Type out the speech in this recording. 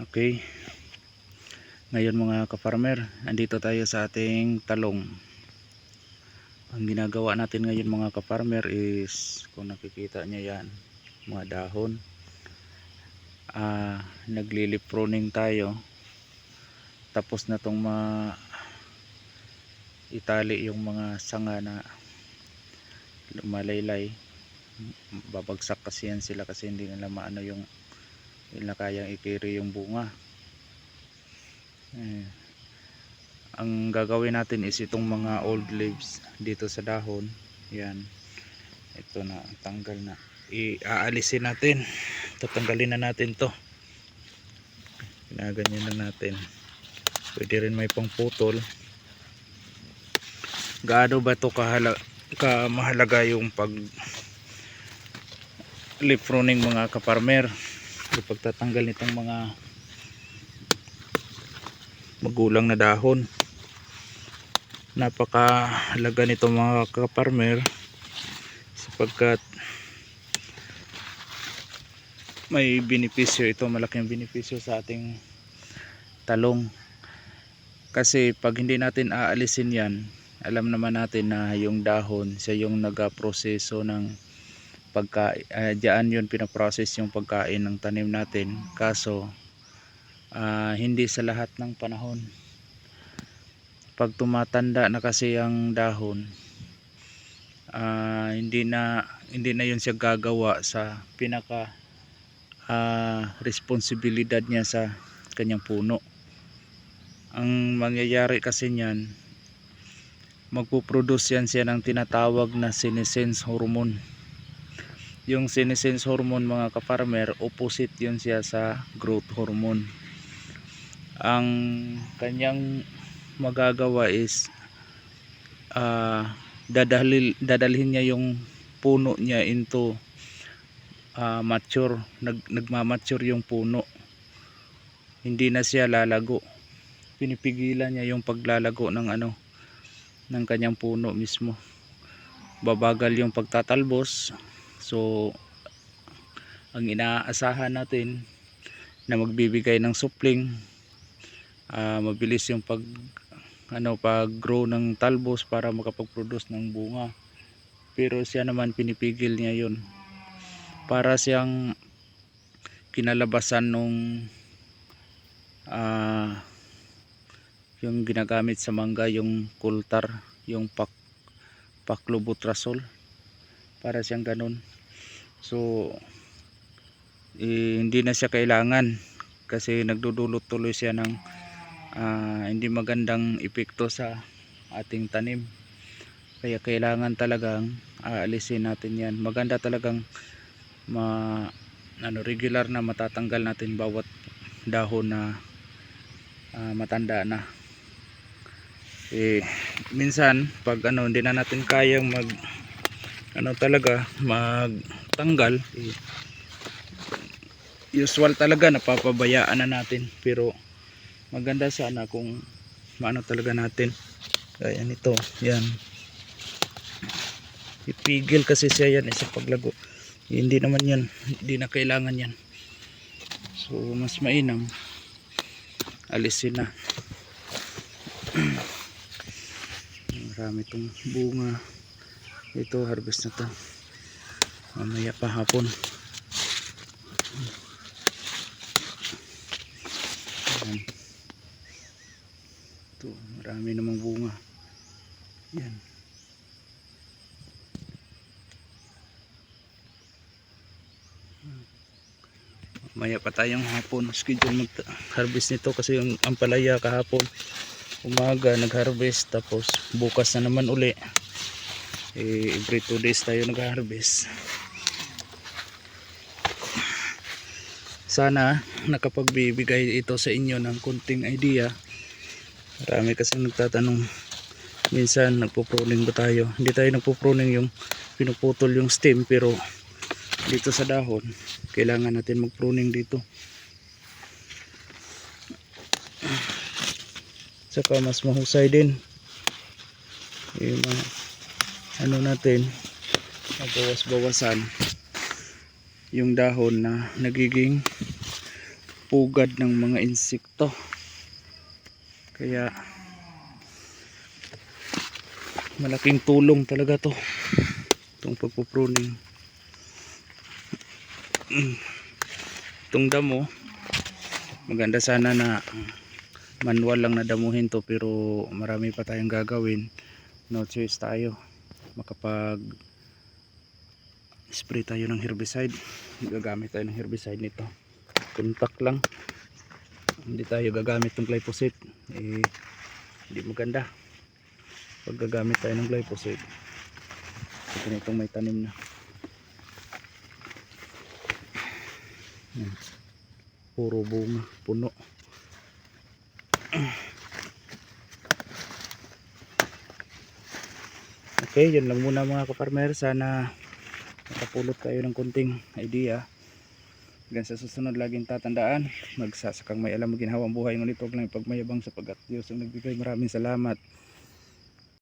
Okay, ngayon mga ka-farmer, andito tayo sa ating talong. Ang ginagawa natin ngayon mga ka-farmer is, kung nakikita nyo yan, mga dahon, nagli-leaf pruning tayo. Tapos na tong itali yung mga sanga na lumalaylay. Babagsak kasi yan sila kasi hindi nila maano yung nila kayang i-carry yung bunga. Ang gagawin natin is itong mga old leaves dito sa dahon, yan, ito na, tanggal na, iaalisin natin, tatanggalin na natin to, ginaganyan na natin. Pwede rin may pangputol. Gaano ba to mahalaga yung pag leaf pruning mga ka-farmer, yung pagtatanggal nitong mga magulang na dahon. Napakahalaga nito mga ka-farmer sapagkat may benepisyo ito, malaking benepisyo sa ating talong. Kasi pag hindi natin aalisin yan, alam naman natin na yung dahon siya yung nagaproseso ng pagkain, diyan yun pinaprocess yung pagkain ng tanim natin. Kaso hindi sa lahat ng panahon. Pag tumatanda na kasi ang dahon, hindi na yun siya gagawa sa pinaka responsibilidad niya sa kanyang puno. Ang mangyayari kasi niyan, magpuproduce yan siya ng tinatawag na senescence hormone. Yung senescence hormone mga ka-farmer, opposite yun siya sa growth hormone. Ang kanyang magagawa is dadalhin niya yung puno niya into mature, nagmamature yung puno, hindi na siya lalago. Pinipigilan niya yung paglalago ng ng kanyang puno mismo, babagal yung pagtatalbos. So ang inaasahan natin na magbibigay ng supling, mabilis yung pag-grow ng talbos para makapag-produce ng bunga. Pero siya naman pinipigil niya yun. Para siyang kinalabasan nung yung ginagamit sa mangga, yung coulter, yung paclobutrazol. Para siyang ganun. So hindi na siya kailangan kasi nagdudulot tuloy siya ng hindi magandang epekto sa ating tanim. Kaya kailangan talagang aalisin natin yan. Maganda talagang regular na matatanggal natin bawat dahon na matanda na. Minsan pag hindi na natin kayang magtanggal, usual talaga napapabayaan na natin. Pero maganda sana kung talaga natin, kaya nito yan, ipigil kasi siya yan sa paglago. Hindi naman yan, hindi na kailangan yan. So mas mainam alisin na. Marami itong bunga. Ito, harvest na to mamaya pa hapon. Ito, marami namang bunga yan. Maya pa tayong hapon schedule mag-harvest nito kasi yung ampalaya kahapon umaga nag-harvest, tapos bukas na naman uli. Every 2 days tayo nag-harvest. Sana nakapagbibigay ito sa inyo ng kunting idea. Marami kasi nagtatanong minsan, nagpo-pruning ba tayo? Hindi tayo nagpo-pruning yung pinuputol yung stem, pero dito sa dahon kailangan natin mag-pruning dito. Saka mas mahusay din yung natin, mabawas-bawasan yung dahon na nagiging pugad ng mga insekto. Kaya malaking tulong talaga to, itong pagpupruning. Itong damo, maganda sana na manual lang na damuhin to, pero marami pa tayong gagawin. No choice tayo, makapag spray tayo ng herbicide, gagamit tayo ng herbicide nito. Contact lang, hindi tayo gagamit ng glyphosate. Hindi maganda pag gagamit tayo ng glyphosate. Ito nitong may tanim na. Puro bunga, puno. Okay, yun lang muna mga kaparmer. Sana nakapulot kayo ng konting idea. Hanggang sa susunod, laging tatandaan, magsasakang may alam, maginhawang buhay, ngunit huwag lang ipagmayabang, sapagat Diyos ang nagbigay. Maraming salamat.